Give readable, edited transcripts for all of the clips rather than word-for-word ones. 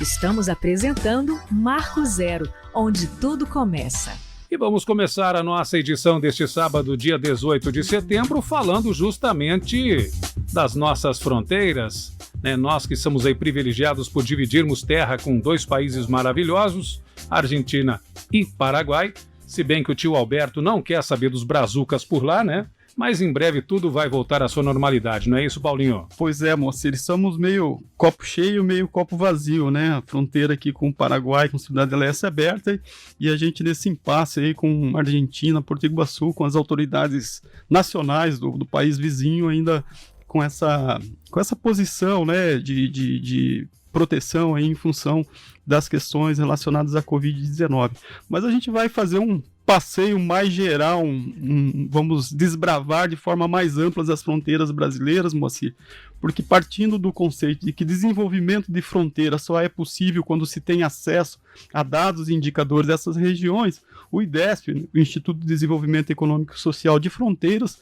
Estamos apresentando Marco Zero, onde tudo começa. E vamos começar a nossa edição deste sábado, dia 18 de setembro, falando justamente das nossas fronteiras, né? Nós que somos aí privilegiados por dividirmos terra com dois países maravilhosos, Argentina e Paraguai, se bem que o tio Alberto não quer saber dos brazucas por lá, né? Mas em breve tudo vai voltar à sua normalidade, não é isso, Paulinho? Pois é, Moacir, estamos meio copo cheio, meio copo vazio, né? A fronteira aqui com o Paraguai, com a Cidade do Leste aberta, e a gente nesse impasse aí com a Argentina, Porto Iguaçu, com as autoridades nacionais do país vizinho ainda com essa posição, né, de proteção aí em função das questões relacionadas à Covid-19. Mas a gente vai fazer um passeio mais geral, vamos desbravar de forma mais ampla as fronteiras brasileiras, Moacir, porque partindo do conceito de que desenvolvimento de fronteira só é possível quando se tem acesso a dados e indicadores dessas regiões, o IDESF, o Instituto de Desenvolvimento Econômico e Social de Fronteiras,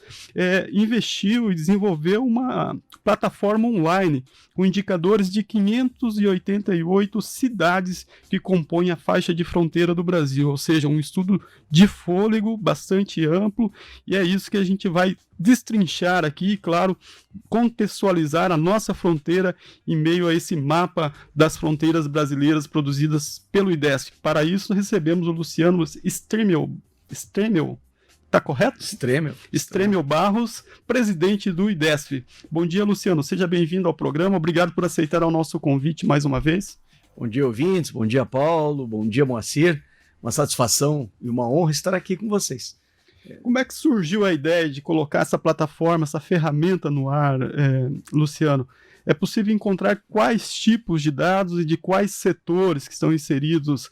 investiu e desenvolveu uma plataforma online com indicadores de 588 cidades que compõem a faixa de fronteira do Brasil, ou seja, um estudo de fôlego bastante amplo, e é isso que a gente vai destrinchar aqui, claro, contextualizar a nossa fronteira em meio a esse mapa das fronteiras brasileiras produzidas pelo IDESF. Para isso, recebemos o Luciano Stremel, tá correto? Stremel Barros, presidente do IDESF. Bom dia, Luciano, seja bem-vindo ao programa, obrigado por aceitar o nosso convite mais uma vez. Bom dia, ouvintes, bom dia, Paulo, bom dia, Moacir, uma satisfação e uma honra estar aqui com vocês. Como é que surgiu a ideia de colocar essa plataforma, essa ferramenta no ar, Luciano? É possível encontrar quais tipos de dados e de quais setores que estão inseridos,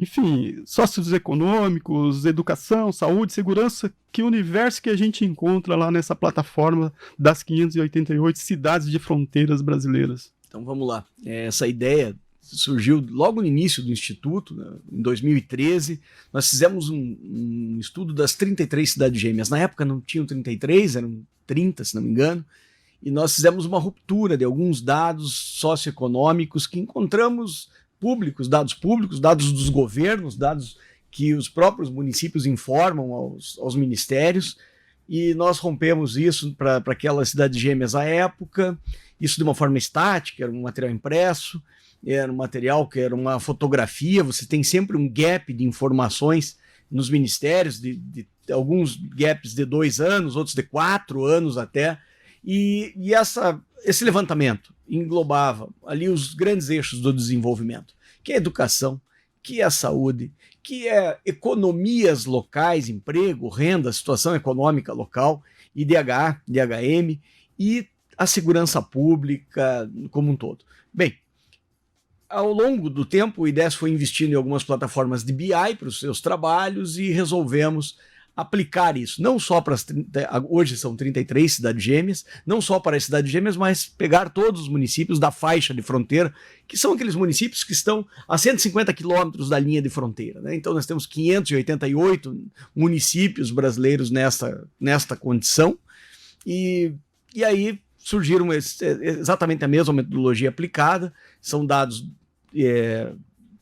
enfim, socioeconômicos, educação, saúde, segurança, que universo que a gente encontra lá nessa plataforma das 588 cidades de fronteiras brasileiras? Então vamos lá, essa ideia surgiu logo no início do Instituto, né, em 2013, nós fizemos um estudo das 33 cidades gêmeas. Na época não tinham 33, eram 30, se não me engano, e nós fizemos uma ruptura de alguns dados socioeconômicos que encontramos públicos, dados dos governos, dados que os próprios municípios informam aos ministérios, e nós rompemos isso para aquelas cidades gêmeas à época, isso de uma forma estática, era um material impresso, era um material que era uma fotografia, você tem sempre um gap de informações nos ministérios, de alguns gaps de 2 anos, outros de 4 anos até, e esse levantamento englobava ali os grandes eixos do desenvolvimento, que é a educação, que é a saúde, que é economias locais, emprego, renda, situação econômica local, IDH, IDHM, e a segurança pública como um todo. Bem, ao longo do tempo, o IDESF foi investindo em algumas plataformas de BI para os seus trabalhos e resolvemos aplicar isso, não só para hoje são 33 cidades gêmeas, não só para as cidades gêmeas, mas pegar todos os municípios da faixa de fronteira, que são aqueles municípios que estão a 150 quilômetros da linha de fronteira, né? Então nós temos 588 municípios brasileiros nesta condição, e aí surgiram exatamente a mesma metodologia aplicada, são dados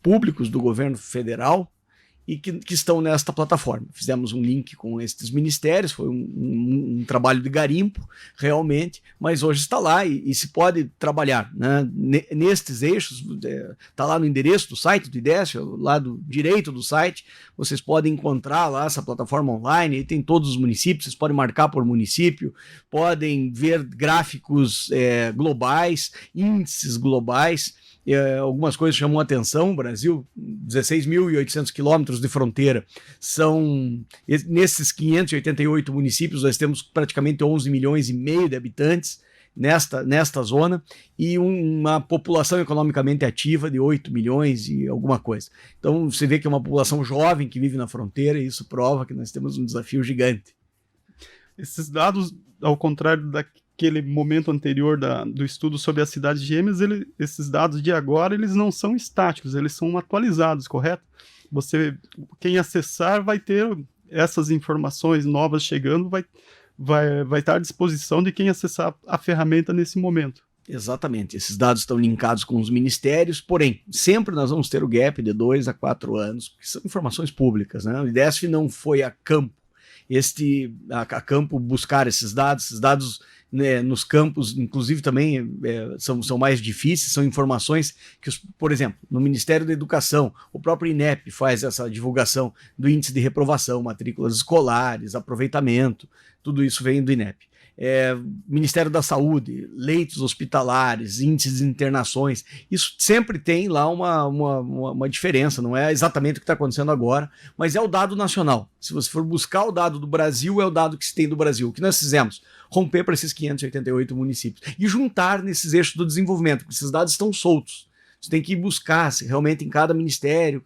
públicos do governo federal e que estão nesta plataforma. Fizemos um link com estes ministérios, foi um trabalho de garimpo, realmente, mas hoje está lá e se pode trabalhar, né, nestes eixos, está lá no endereço do site do IDESF, lado direito do site, vocês podem encontrar lá essa plataforma online, e tem todos os municípios, vocês podem marcar por município, podem ver gráficos globais, índices globais. Algumas coisas chamam a atenção. O Brasil, 16.800 quilômetros de fronteira, nesses 588 municípios nós temos praticamente 11 milhões e meio de habitantes nesta zona e uma população economicamente ativa de 8 milhões e alguma coisa. Então você vê que é uma população jovem que vive na fronteira e isso prova que nós temos um desafio gigante. Esses dados, ao contrário daquele momento anterior do estudo sobre as cidades gêmeas, esses dados de agora, eles não são estáticos, eles são atualizados, correto? Quem acessar vai ter essas informações novas chegando, vai estar à disposição de quem acessar a ferramenta nesse momento. Exatamente, esses dados estão linkados com os ministérios, porém, sempre nós vamos ter o gap de 2 a 4 anos, que são informações públicas, né? O IDESF não foi a campo, a campo buscar esses dados, né, nos campos, inclusive também são mais difíceis, são informações que, por exemplo, no Ministério da Educação, o próprio INEP faz essa divulgação do índice de reprovação, matrículas escolares, aproveitamento, tudo isso vem do INEP. Ministério da Saúde, leitos hospitalares, índices de internações, isso sempre tem lá uma diferença, não é exatamente o que está acontecendo agora, mas é o dado nacional. Se você for buscar o dado do Brasil, é o dado que se tem do Brasil. O que nós fizemos? Romper para esses 588 municípios e juntar nesses eixos do desenvolvimento, porque esses dados estão soltos. Você tem que buscar realmente em cada ministério,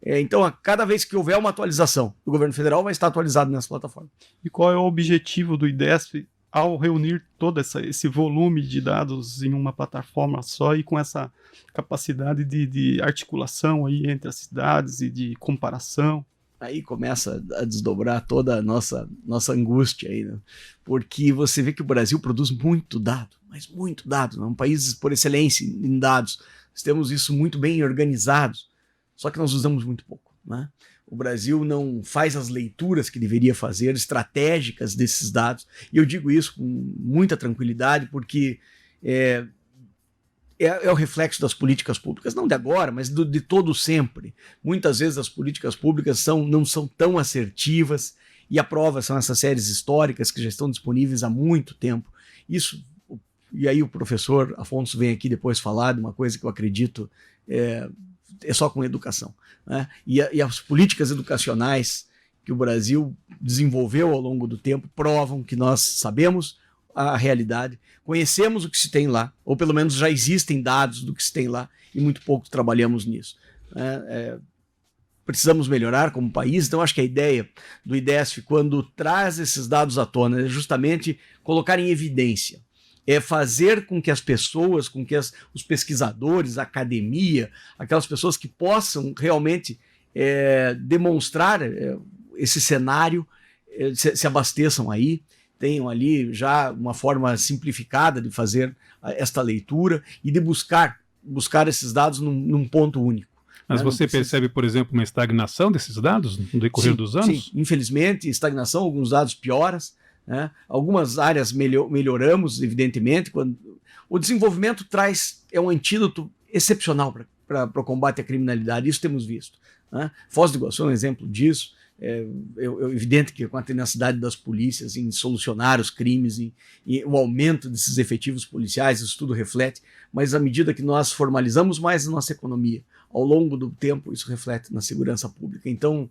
então, cada vez que houver uma atualização do governo federal, vai estar atualizado nessa plataforma. E qual é o objetivo do IDESF ao reunir todo esse volume de dados em uma plataforma só e com essa capacidade de articulação aí entre as cidades e de comparação? Aí começa a desdobrar toda a nossa angústia aí, né? Porque você vê que o Brasil produz muito dado, mas muito dado, é um país por excelência em dados. Nós temos isso muito bem organizado, só que nós usamos muito pouco, né? O Brasil não faz as leituras que deveria fazer, estratégicas desses dados, e eu digo isso com muita tranquilidade, porque é o reflexo das políticas públicas, não de agora, mas de todo sempre. Muitas vezes as políticas públicas não são tão assertivas, e a prova são essas séries históricas que já estão disponíveis há muito tempo. E aí o professor Afonso vem aqui depois falar de uma coisa que eu acredito é só com educação, né? E as políticas educacionais que o Brasil desenvolveu ao longo do tempo provam que nós sabemos a realidade, conhecemos o que se tem lá, ou pelo menos já existem dados do que se tem lá, e muito pouco trabalhamos nisso, né? Precisamos melhorar como país, então acho que a ideia do IDESF, quando traz esses dados à tona, é justamente colocar em evidência, é fazer com que as pessoas, com que os pesquisadores, a academia, aquelas pessoas que possam realmente demonstrar esse cenário, se abasteçam aí, tenham ali já uma forma simplificada de fazer esta leitura e de buscar esses dados num ponto único. Mas você percebe, por exemplo, uma estagnação desses dados no decorrer dos anos? Sim, infelizmente, estagnação, alguns dados pioram, né? Algumas áreas melhoramos, evidentemente. O desenvolvimento é um antídoto excepcional para o combate à criminalidade, isso temos visto, né? Foz do Iguaçu é um exemplo disso. É evidente que com a tenacidade das polícias em solucionar os crimes e o aumento desses efetivos policiais, isso tudo reflete, mas à medida que nós formalizamos mais a nossa economia, ao longo do tempo isso reflete na segurança pública. Então,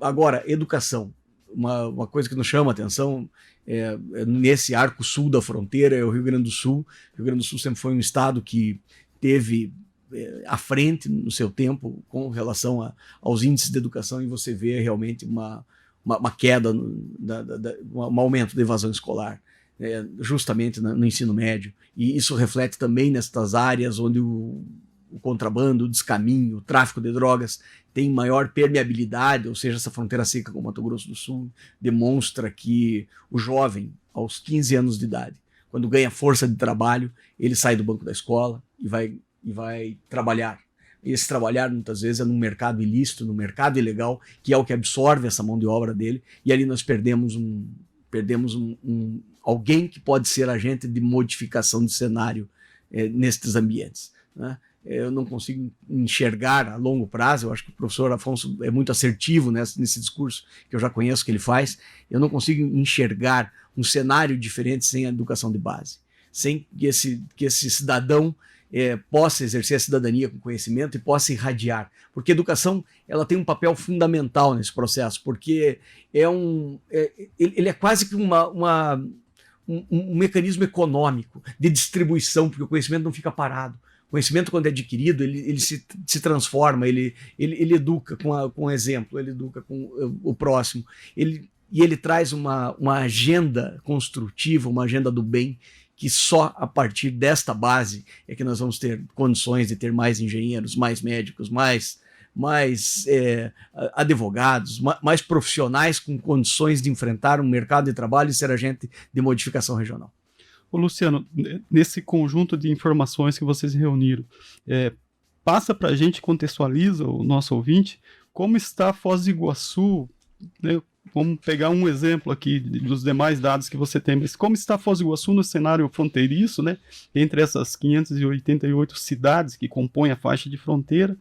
agora, educação. Uma coisa que nos chama a atenção nesse arco sul da fronteira é o Rio Grande do Sul. O Rio Grande do Sul sempre foi um estado que teve à frente no seu tempo com relação aos índices de educação, e você vê realmente uma queda, um aumento da evasão escolar, justamente no ensino médio. E isso reflete também nestas áreas onde o contrabando, o descaminho, o tráfico de drogas tem maior permeabilidade, ou seja, essa fronteira seca com o Mato Grosso do Sul demonstra que o jovem, aos 15 anos de idade, quando ganha força de trabalho, ele sai do banco da escola e vai trabalhar. E esse trabalhar, muitas vezes, é num mercado ilícito, num mercado ilegal, que é o que absorve essa mão de obra dele, e ali nós perdemos alguém que pode ser agente de modificação de cenário nestes ambientes, né? Eu não consigo enxergar a longo prazo. Eu acho que o professor Afonso é muito assertivo nesse discurso que eu já conheço que ele faz. Eu não consigo enxergar um cenário diferente sem a educação de base, sem que esse cidadão possa exercer a cidadania com conhecimento e possa irradiar. Porque a educação ela tem um papel fundamental nesse processo, porque ele é quase que um mecanismo econômico de distribuição, porque o conhecimento não fica parado. O conhecimento, quando é adquirido, ele se transforma, ele educa com o exemplo, ele educa com o próximo, e ele traz uma agenda construtiva, uma agenda do bem, que só a partir desta base é que nós vamos ter condições de ter mais engenheiros, mais médicos, mais advogados, mais profissionais com condições de enfrentar um mercado de trabalho e ser agente de modificação regional. Ô, Luciano, nesse conjunto de informações que vocês reuniram, passa para a gente, contextualiza o nosso ouvinte, como está Foz do Iguaçu, né? Vamos pegar um exemplo aqui dos demais dados que você tem, mas como está Foz do Iguaçu no cenário fronteiriço, né? Entre essas 588 cidades que compõem a faixa de fronteira,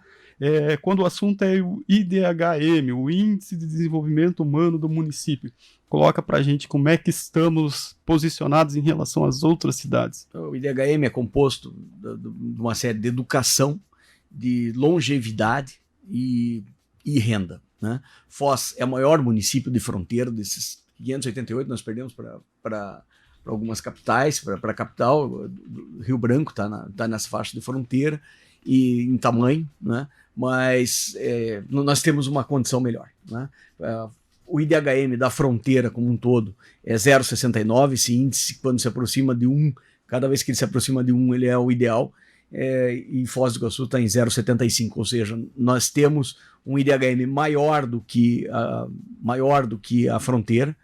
quando o assunto é o IDHM, o Índice de Desenvolvimento Humano do município. Coloca para a gente como é que estamos posicionados em relação às outras cidades. O IDHM é composto de uma série de educação, de longevidade e renda, né? Foz é o maior município de fronteira desses 588, nós perdemos para algumas capitais, para a capital, Rio Branco está nessa faixa de fronteira, e em tamanho, né? Mas nós temos uma condição melhor, né? O IDHM da fronteira como um todo é 0,69, esse índice, quando se aproxima de 1, cada vez que ele se aproxima de 1, ele é o ideal, e Foz do Iguaçu está em 0,75, ou seja, nós temos um IDHM maior do que a fronteira,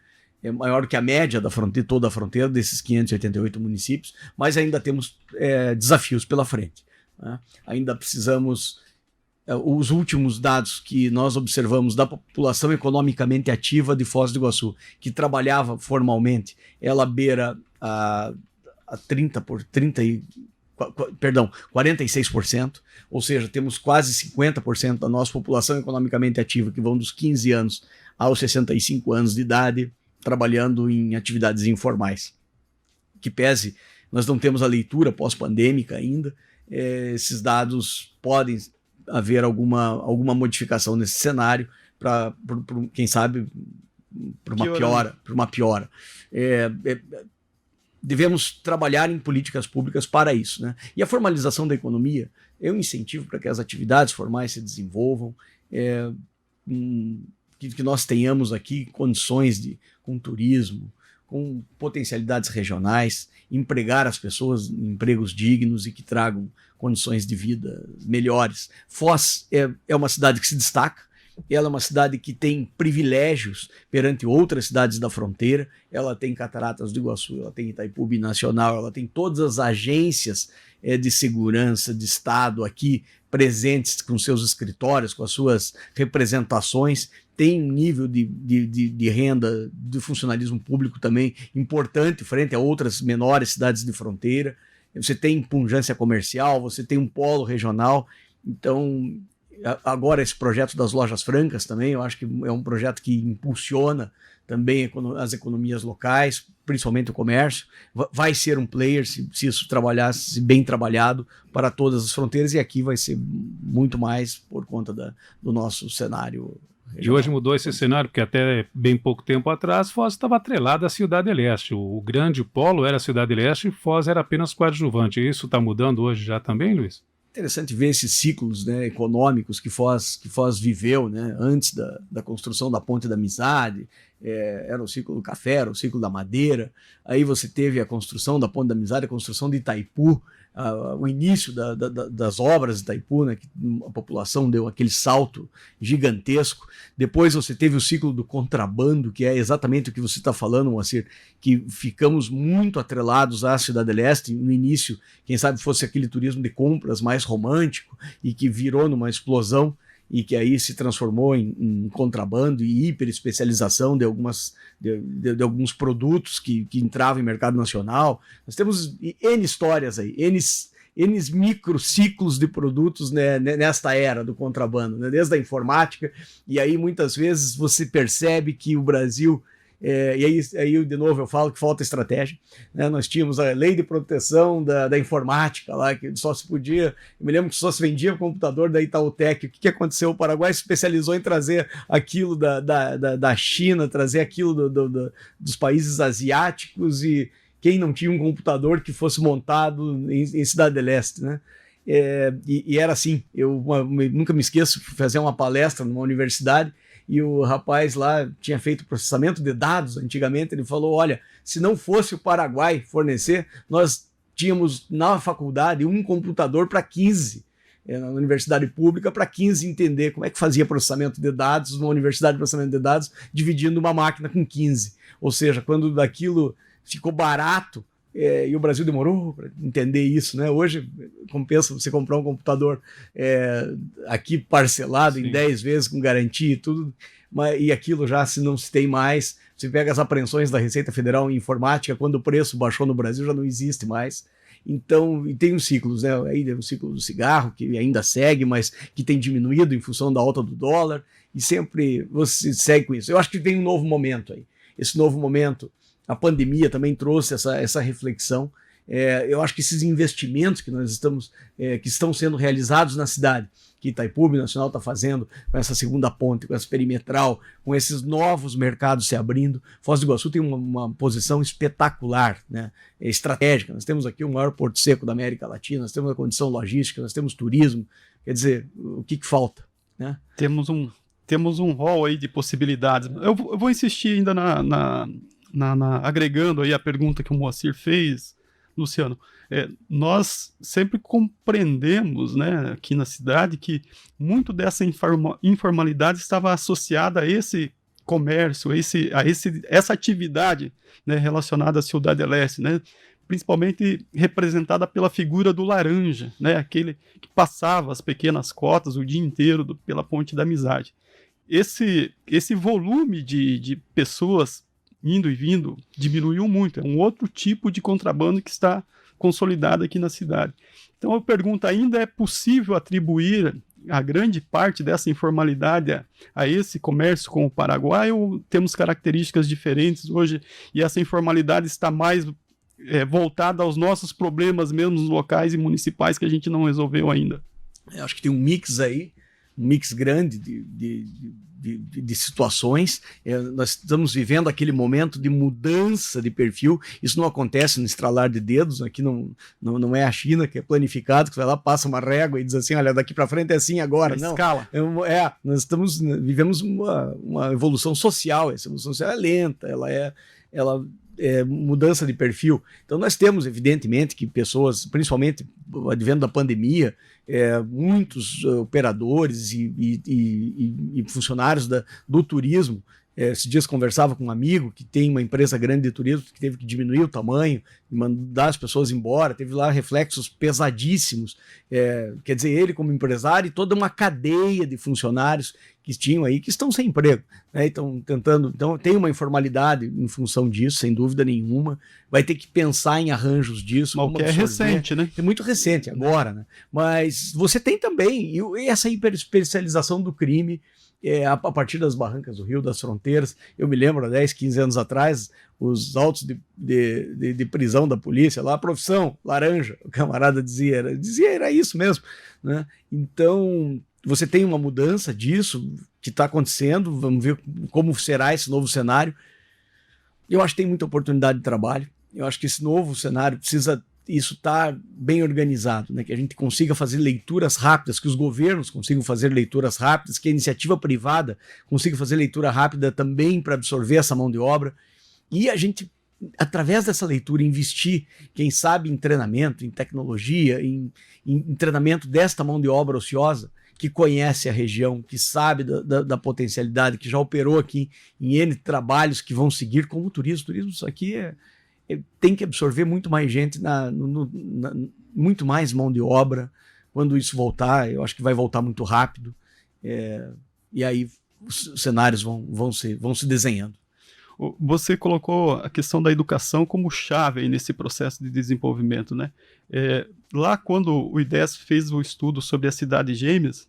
maior do que a média da fronteira, toda a fronteira, desses 588 municípios, mas ainda temos desafios pela frente, né? Ainda precisamos... Os últimos dados que nós observamos da população economicamente ativa de Foz do Iguaçu, que trabalhava formalmente, ela beira a 46%, ou seja, temos quase 50% da nossa população economicamente ativa, que vão dos 15 anos aos 65 anos de idade, trabalhando em atividades informais. Que pese, nós não temos a leitura pós-pandêmica ainda, esses dados podem haver alguma modificação nesse cenário, para quem sabe, para uma piora. Devemos trabalhar em políticas públicas para isso, né? E a formalização da economia é um incentivo para que as atividades formais se desenvolvam, que nós tenhamos aqui condições com turismo, com potencialidades regionais, empregar as pessoas em empregos dignos e que tragam condições de vida melhores. Foz é uma cidade que se destaca, ela é uma cidade que tem privilégios perante outras cidades da fronteira, ela tem Cataratas do Iguaçu, ela tem Itaipu Binacional, ela tem todas as agências de segurança de Estado aqui presentes com seus escritórios, com as suas representações, tem um nível de renda de funcionalismo público também importante frente a outras menores cidades de fronteira. Você tem punjância comercial, você tem um polo regional. Então, agora esse projeto das lojas francas também, eu acho que é um projeto que impulsiona também as economias locais, principalmente o comércio. Vai ser um player, se isso trabalhasse bem trabalhado para todas as fronteiras, e aqui vai ser muito mais por conta do nosso cenário regional. E hoje mudou esse cenário, porque até bem pouco tempo atrás Foz estava atrelada à Cidade Leste. O grande polo era a Cidade Leste e Foz era apenas coadjuvante. Isso está mudando hoje já também, Luiz? Interessante ver esses ciclos, né, econômicos que Foz viveu, né, antes da construção da Ponte da Amizade. Era o ciclo do café, era o ciclo da madeira. Aí você teve a construção da Ponte da Amizade, a construção de Itaipu, o início das obras de Itaipu, né, que a população deu aquele salto gigantesco. Depois você teve o ciclo do contrabando, que é exatamente o que você está falando, Moacir, que ficamos muito atrelados à Cidade Leste. No início, quem sabe fosse aquele turismo de compras mais romântico e que virou numa explosão e que aí se transformou em contrabando e hiperespecialização de alguns produtos que entravam em mercado nacional. Nós temos N histórias aí, N microciclos de produtos, né, nesta era do contrabando, né, desde a informática, e aí muitas vezes você percebe que o Brasil... e aí, de novo, eu falo que falta estratégia, né? Nós tínhamos a lei de proteção da informática lá, que só se podia... Eu me lembro que só se vendia computador da Itautec. O que aconteceu? O Paraguai se especializou em trazer aquilo da China, trazer aquilo dos países asiáticos, e quem não tinha um computador que fosse montado em Cidade Leste, né? E era assim, eu nunca me esqueço de fazer uma palestra numa universidade, e o rapaz lá tinha feito processamento de dados antigamente. Ele falou: olha, se não fosse o Paraguai fornecer, nós tínhamos na faculdade um computador para 15, na universidade pública, para 15 entender como é que fazia processamento de dados, uma universidade de processamento de dados, dividindo uma máquina com 15. Ou seja, quando daquilo ficou barato e o Brasil demorou para entender isso, né? Hoje compensa você comprar um computador aqui parcelado em 10 vezes com garantia e tudo, e aquilo já se não se tem mais. Você pega as apreensões da Receita Federal em informática, quando o preço baixou no Brasil já não existe mais. Então, e tem os ciclos, né? Aí tem o ciclo do cigarro, que ainda segue, mas que tem diminuído em função da alta do dólar, e sempre você segue com isso. Eu acho que vem um novo momento aí. Esse novo momento, a pandemia também trouxe essa reflexão. Eu acho que esses investimentos que nós que estão sendo realizados na cidade, que Itaipu Nacional está fazendo, com essa segunda ponte, com essa perimetral, com esses novos mercados se abrindo. Foz do Iguaçu tem uma posição espetacular, né? Estratégica. Nós temos aqui o maior porto seco da América Latina, nós temos a condição logística, nós temos turismo. Quer dizer, o que falta, né? Temos um rol aí de possibilidades. Eu vou insistir ainda agregando aí a pergunta que o Moacir fez, Luciano. Nós sempre compreendemos, né, aqui na cidade, que muito dessa informalidade estava associada a esse comércio, essa atividade, né, relacionada à Cidade Leste, né, principalmente representada pela figura do laranja, né, aquele que passava as pequenas cotas o dia inteiro pela Ponte da Amizade. Esse volume de pessoas indo e vindo diminuiu muito. É um outro tipo de contrabando que está consolidado aqui na cidade. Então eu pergunto, ainda é possível atribuir a grande parte dessa informalidade a esse comércio com o Paraguai, ou temos características diferentes hoje e essa informalidade está mais voltada aos nossos problemas mesmo locais e municipais que a gente não resolveu ainda? Eu acho que tem um mix aí, um mix grande de situações. Nós estamos vivendo aquele momento de mudança de perfil. Isso não acontece no estralar de dedos. Aqui não é a China, que é planificado, que vai lá, passa uma régua e diz assim, olha, daqui para frente é assim agora. Não, escala. Nós vivemos uma evolução social. Essa evolução social é lenta, ela é mudança de perfil. Então nós temos, evidentemente, que pessoas, principalmente advento da pandemia, muitos operadores e funcionários do turismo. Esses dias conversava com um amigo que tem uma empresa grande de turismo que teve que diminuir o tamanho, mandar as pessoas embora, teve lá reflexos pesadíssimos. Quer dizer, ele como empresário e toda uma cadeia de funcionários que tinham aí, que estão sem emprego, né? Então tem uma informalidade em função disso, sem dúvida nenhuma. Vai ter que pensar em arranjos disso. Mas o que é recente, né? É muito recente agora, né? Mas você tem também essa hiperespecialização do crime, a partir das barrancas do Rio, das fronteiras. Eu me lembro, há 10, 15 anos atrás, os autos de prisão da polícia, lá a profissão laranja, o camarada dizia era isso mesmo, né? Então você tem uma mudança disso que está acontecendo. Vamos ver como será esse novo cenário. Eu acho que tem muita oportunidade de trabalho. Eu acho que esse novo cenário precisa isso estar bem organizado, né? Que a gente consiga fazer leituras rápidas, que os governos consigam fazer leituras rápidas, que a iniciativa privada consiga fazer leitura rápida também para absorver essa mão de obra. E a gente, através dessa leitura, investir, quem sabe, em treinamento, em tecnologia, em treinamento desta mão de obra ociosa, que conhece a região, que sabe da potencialidade, que já operou aqui em N trabalhos que vão seguir, como o turismo. O turismo, isso aqui tem que absorver muito mais gente, muito mais mão de obra. Quando isso voltar, eu acho que vai voltar muito rápido. E aí os cenários vão se desenhando. Você colocou a questão da educação como chave aí nesse processo de desenvolvimento, né? Lá, quando o IDES fez o estudo sobre as cidades gêmeas,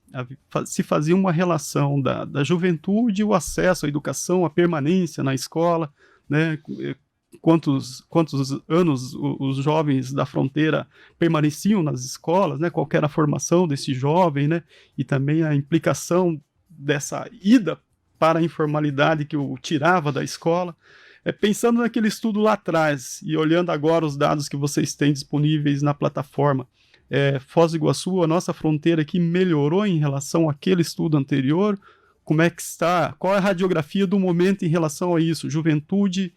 se fazia uma relação da juventude, o acesso à educação, a permanência na escola, né? Quantos anos os jovens da fronteira permaneciam nas escolas, né? Qual era a formação desse jovem, né? E também a implicação dessa ida para a informalidade que o tirava da escola. Pensando naquele estudo lá atrás e olhando agora os dados que vocês têm disponíveis na plataforma, Foz do Iguaçu, a nossa fronteira aqui melhorou em relação àquele estudo anterior? Como é que está? Qual é a radiografia do momento em relação a isso? Juventude,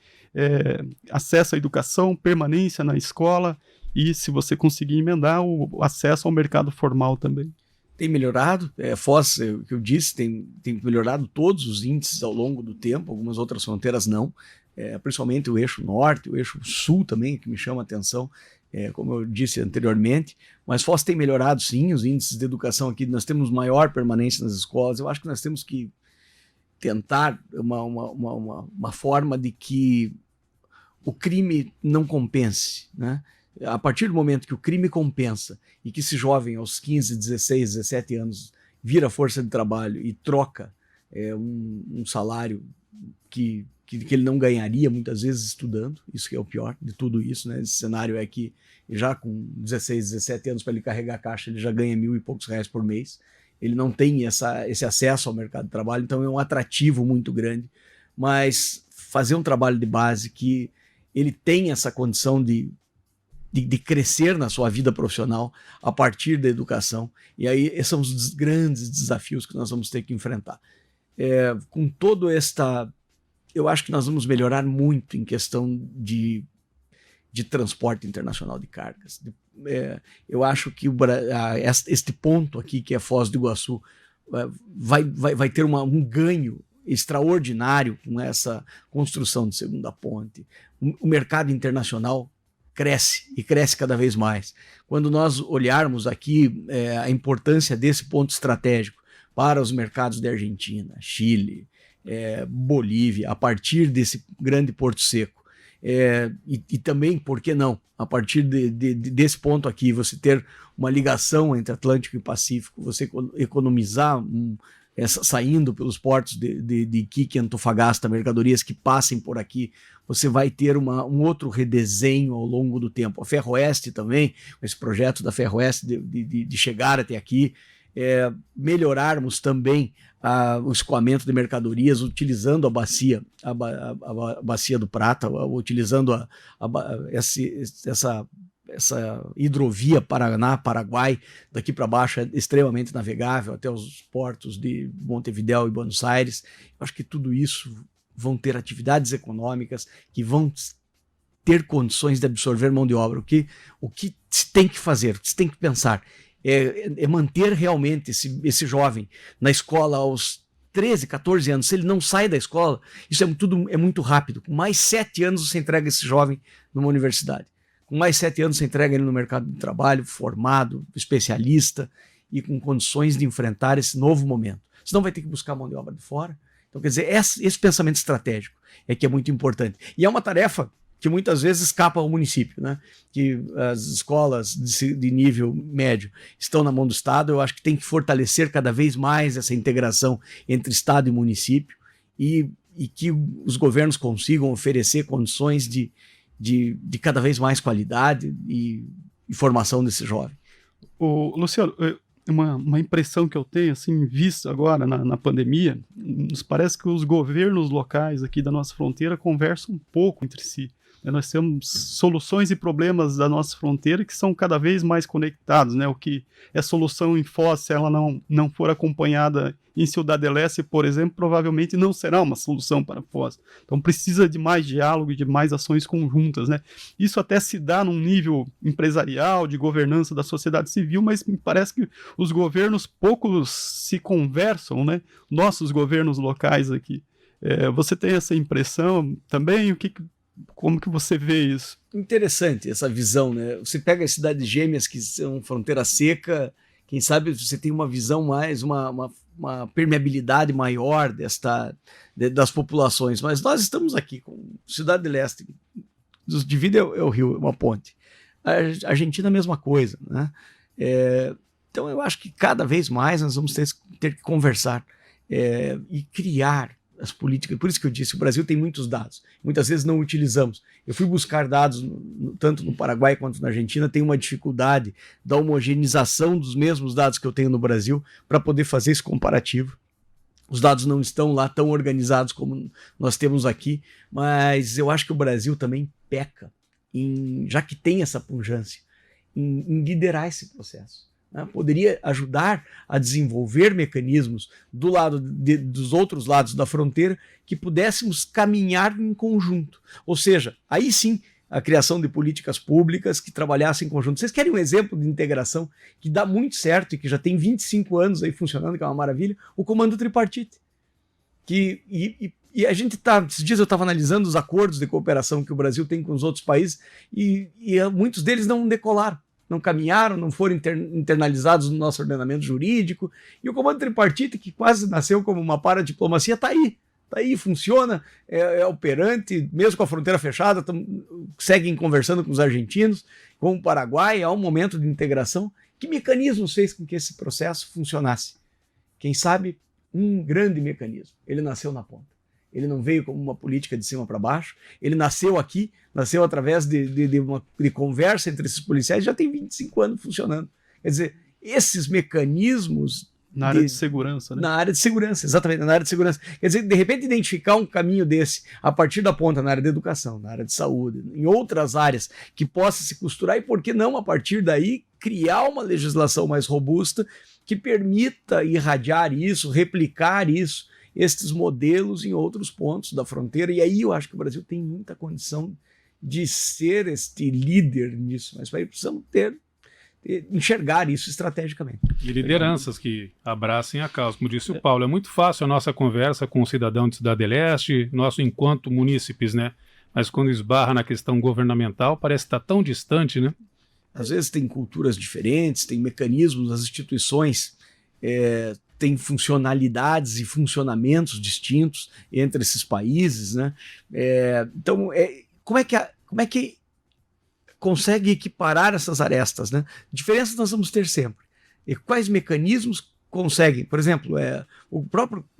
acesso à educação, permanência na escola e, se você conseguir emendar, o acesso ao mercado formal também. Tem melhorado, Foz, o que eu disse, tem melhorado todos os índices ao longo do tempo, algumas outras fronteiras não. principalmente o eixo norte, o eixo sul também, que me chama a atenção, como eu disse anteriormente, mas Foz tem melhorado sim, os índices de educação aqui, nós temos maior permanência nas escolas, eu acho que nós temos que tentar uma forma de que o crime não compense, né? A partir do momento que o crime compensa e que esse jovem aos 15, 16, 17 anos vira força de trabalho e troca um salário que ele não ganharia muitas vezes estudando, isso que é o pior de tudo isso, né? Esse cenário é que já com 16, 17 anos para ele carregar a caixa, ele já ganha R$1.000 e poucos por mês, ele não tem esse acesso ao mercado de trabalho, então é um atrativo muito grande, mas fazer um trabalho de base que ele tem essa condição de crescer na sua vida profissional a partir da educação, e aí esses são os grandes desafios que nós vamos ter que enfrentar. Com todo eu acho que nós vamos melhorar muito em questão de transporte internacional de cargas. Eu acho que este ponto aqui, que é Foz do Iguaçu, vai ter um ganho extraordinário com essa construção de segunda ponte. O mercado internacional cresce e cresce cada vez mais. Quando nós olharmos aqui a importância desse ponto estratégico para os mercados da Argentina, Chile, Bolívia, a partir desse grande porto seco, e também, por que não, a partir desse ponto aqui, você ter uma ligação entre Atlântico e Pacífico, você economizar saindo pelos portos de Iquique e Antofagasta, mercadorias que passem por aqui, você vai ter um outro redesenho ao longo do tempo. A Ferroeste também, esse projeto da Ferroeste de chegar até aqui, melhorarmos também o escoamento de mercadorias, utilizando a bacia do Prata, utilizando essa hidrovia Paraná-Paraguai, daqui para baixo é extremamente navegável até os portos de Montevidéu e Buenos Aires. Eu acho que tudo isso vão ter atividades econômicas que vão ter condições de absorver mão de obra. O que se tem que fazer, o que se tem que pensar é manter realmente esse jovem na escola aos 13, 14 anos. Se ele não sai da escola, isso é muito rápido. Com mais 7 anos você entrega esse jovem numa universidade. Com mais 7 anos você entrega ele no mercado de trabalho, formado, especialista e com condições de enfrentar esse novo momento. Senão vai ter que buscar mão de obra de fora. Então, quer dizer, esse pensamento estratégico é que é muito importante. E é uma tarefa que muitas vezes escapa ao município, né? Que as escolas de nível médio estão na mão do Estado. Eu acho que tem que fortalecer cada vez mais essa integração entre Estado e município e que os governos consigam oferecer condições de cada vez mais qualidade e formação desse jovem. Luciano, uma impressão que eu tenho, assim, visto agora na pandemia, nos parece que os governos locais aqui da nossa fronteira conversam um pouco entre si. Nós temos soluções e problemas da nossa fronteira que são cada vez mais conectados, né? O que é solução em Foz, se ela não for acompanhada em Ciudad del Este, por exemplo, provavelmente não será uma solução para Foz. Então precisa de mais diálogo e de mais ações conjuntas, né? Isso até se dá num nível empresarial, de governança da sociedade civil, mas me parece que os governos poucos se conversam, né? Nossos governos locais aqui. Você tem essa impressão também? Como que você vê isso? Interessante essa visão, né? Você pega as cidades gêmeas que são fronteira seca, quem sabe você tem uma visão mais, uma permeabilidade maior das populações, mas nós estamos aqui com Cidade del Este, nos divide é o rio, é uma ponte. A Argentina é a mesma coisa, né? Então eu acho que cada vez mais nós vamos ter que conversar e criar as políticas. Por isso que eu disse, o Brasil tem muitos dados, muitas vezes não utilizamos. Eu fui buscar dados tanto no Paraguai quanto na Argentina, tem uma dificuldade da homogeneização dos mesmos dados que eu tenho no Brasil para poder fazer esse comparativo. Os dados não estão lá tão organizados como nós temos aqui, mas eu acho que o Brasil também peca, já que tem essa pujança, em liderar esse processo. Poderia ajudar a desenvolver mecanismos do lado dos outros lados da fronteira que pudéssemos caminhar em conjunto. Ou seja, aí sim, a criação de políticas públicas que trabalhassem em conjunto. Vocês querem um exemplo de integração que dá muito certo e que já tem 25 anos aí funcionando, que é uma maravilha? O Comando Tripartite. E a gente esses dias eu estava analisando os acordos de cooperação que o Brasil tem com os outros países e muitos deles não decolaram, não caminharam, não foram internalizados no nosso ordenamento jurídico. E o comando tripartite, que quase nasceu como uma paradiplomacia, está aí, funciona, é operante, mesmo com a fronteira fechada, seguem conversando com os argentinos, com o Paraguai, há um momento de integração. Que mecanismos fez com que esse processo funcionasse? Quem sabe um grande mecanismo. Ele nasceu na ponta. Ele não veio como uma política de cima para baixo, ele nasceu aqui, nasceu através de conversa entre esses policiais, já tem 25 anos funcionando. Quer dizer, esses mecanismos... Na área de segurança, né? Na área de segurança, exatamente, na área de segurança. Quer dizer, de repente identificar um caminho desse, a partir da ponta, na área de educação, na área de saúde, em outras áreas, que possa se costurar, e por que não, a partir daí, criar uma legislação mais robusta que permita irradiar isso, replicar isso, estes modelos em outros pontos da fronteira. E aí eu acho que o Brasil tem muita condição de ser este líder nisso, mas aí precisamos enxergar isso estrategicamente. E lideranças que abracem a causa. Como disse o Paulo, é muito fácil a nossa conversa com o cidadão de Cidade Leste, nosso enquanto munícipes, né? Mas quando esbarra na questão governamental, parece estar tão distante, né? Às vezes tem culturas diferentes, tem mecanismos, as instituições têm funcionalidades e funcionamentos distintos entre esses países, né? Então, como é que consegue equiparar essas arestas, né? Diferenças nós vamos ter sempre. E quais mecanismos conseguem? Por exemplo,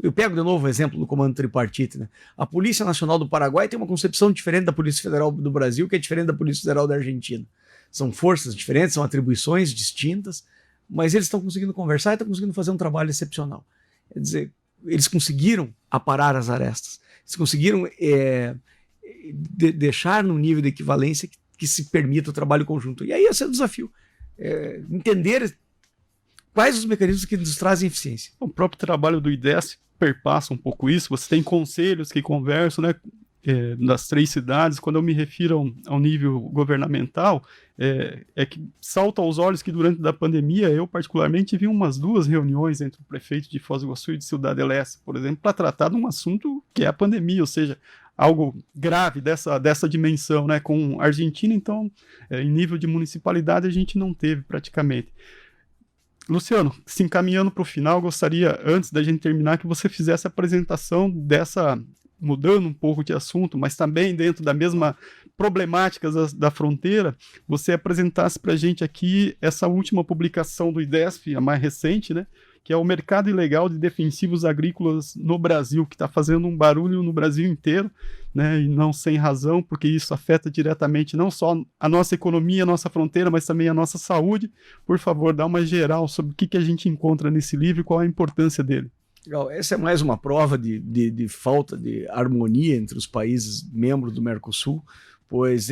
eu pego de novo o exemplo do comando tripartite, né? A Polícia Nacional do Paraguai tem uma concepção diferente da Polícia Federal do Brasil, que é diferente da Polícia Federal da Argentina. São forças diferentes, são atribuições distintas, mas eles estão conseguindo conversar e estão conseguindo fazer um trabalho excepcional. Quer dizer, eles conseguiram aparar as arestas, eles conseguiram deixar num nível de equivalência que se permita o trabalho conjunto. E aí esse é o desafio. Entender quais os mecanismos que nos trazem eficiência. O próprio trabalho do IDESP perpassa um pouco isso. Você tem conselhos que conversam, né, das 3 cidades. Quando eu me refiro ao nível governamental, que salta aos olhos que durante a pandemia eu particularmente vi umas 2 reuniões entre o prefeito de Foz do Iguaçu e de Cidade Leste, por exemplo, para tratar de um assunto que é a pandemia, ou seja, algo grave dessa dimensão, né? Com a Argentina, então, em nível de municipalidade, a gente não teve praticamente. Luciano, se encaminhando para o final, gostaria, antes da gente terminar, que você fizesse a apresentação mudando um pouco de assunto, mas também dentro da mesma problemática da fronteira, você apresentasse para a gente aqui essa última publicação do IDESP, a mais recente, né? Que é o mercado ilegal de defensivos agrícolas no Brasil, que está fazendo um barulho no Brasil inteiro, né, e não sem razão, porque isso afeta diretamente não só a nossa economia, a nossa fronteira, mas também a nossa saúde. Por favor, dá uma geral sobre o que a gente encontra nesse livro e qual a importância dele. Legal. Essa é mais uma prova de falta de harmonia entre os países membros do Mercosul, pois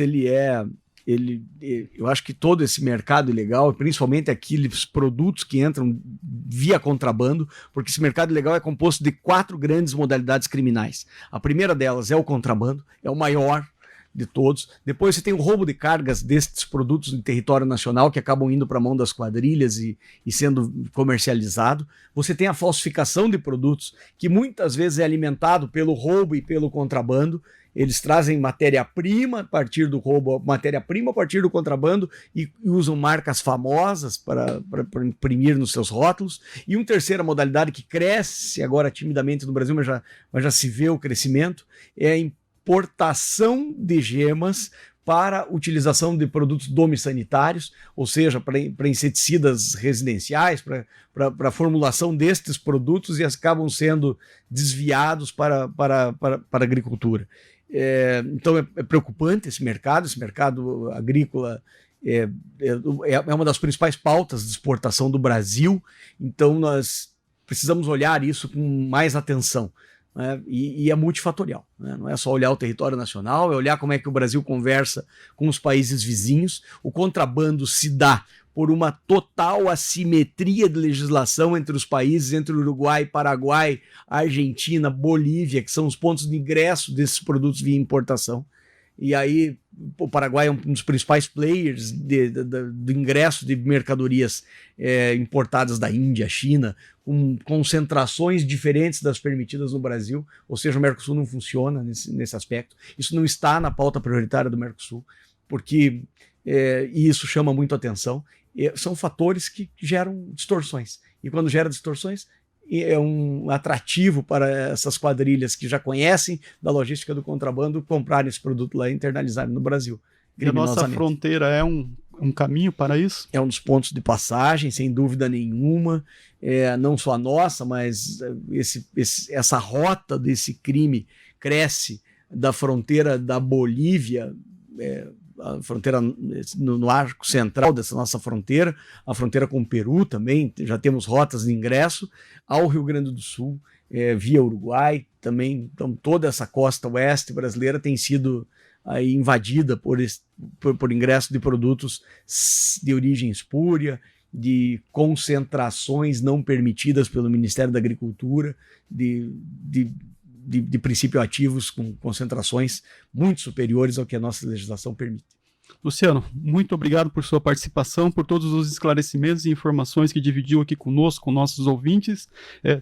eu acho que todo esse mercado ilegal, principalmente aqueles produtos que entram via contrabando, porque esse mercado ilegal é composto de 4 grandes modalidades criminais. A primeira delas é o contrabando, é o maior de todos. Depois você tem o roubo de cargas destes produtos em território nacional que acabam indo para a mão das quadrilhas e sendo comercializado. Você tem a falsificação de produtos, que muitas vezes é alimentado pelo roubo e pelo contrabando. Eles trazem matéria-prima a partir do roubo, matéria-prima a partir do contrabando e usam marcas famosas para imprimir nos seus rótulos. E uma terceira modalidade que cresce agora timidamente no Brasil, mas já se vê o crescimento, é a importação de gemas para utilização de produtos domissanitários, ou seja, para inseticidas residenciais, para a formulação destes produtos, e acabam sendo desviados para a agricultura. Então é preocupante esse mercado agrícola é uma das principais pautas de exportação do Brasil, então nós precisamos olhar isso com mais atenção, né? E é multifatorial, né? Não é só olhar o território nacional, é olhar como é que o Brasil conversa com os países vizinhos. O contrabando se dá por uma total assimetria de legislação entre os países, entre Uruguai, Paraguai, Argentina, Bolívia, que são os pontos de ingresso desses produtos via importação. e aí o Paraguai é um dos principais players do ingresso de mercadorias importadas da Índia, China, com concentrações diferentes das permitidas no Brasil, ou seja, o Mercosul não funciona nesse aspecto. Isso não está na pauta prioritária do Mercosul, porque e isso chama muito atenção. São fatores que geram distorções, e quando gera distorções, é um atrativo para essas quadrilhas que já conhecem da logística do contrabando comprarem esse produto lá e internalizarem no Brasil. E a nossa fronteira é um caminho para isso? É um dos pontos de passagem, sem dúvida nenhuma. Não só a nossa, mas essa rota desse crime cresce da fronteira da Bolívia, a fronteira no arco central dessa nossa fronteira, a fronteira com o Peru também, já temos rotas de ingresso, ao Rio Grande do Sul, via Uruguai também. Então toda essa costa oeste brasileira tem sido aí invadida por ingresso de produtos de origem espúria, de concentrações não permitidas pelo Ministério da Agricultura, de princípio ativos com concentrações muito superiores ao que a nossa legislação permite. Luciano, muito obrigado por sua participação, por todos os esclarecimentos e informações que dividiu aqui conosco, com nossos ouvintes.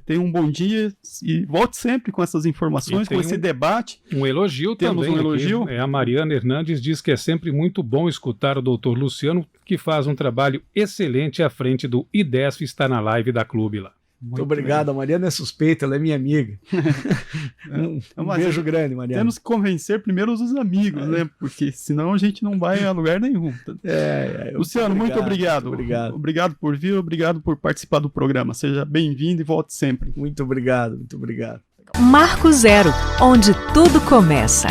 Tenha um bom dia e volte sempre com essas informações, com esse debate. Um elogio Temos também. Um elogio. A Mariana Hernandes diz que é sempre muito bom escutar o doutor Luciano, que faz um trabalho excelente à frente do IDESF, está na live da Clube lá. Muito obrigado, bem. A Mariana é suspeita, ela é minha amiga. Um beijo grande, Mariana. Temos que convencer primeiro os amigos, né? Porque senão a gente não vai a lugar nenhum. Luciano, muito obrigado. Obrigado por vir, obrigado por participar do programa. Seja bem-vindo e volte sempre. Muito obrigado, muito obrigado. Marco Zero, onde tudo começa.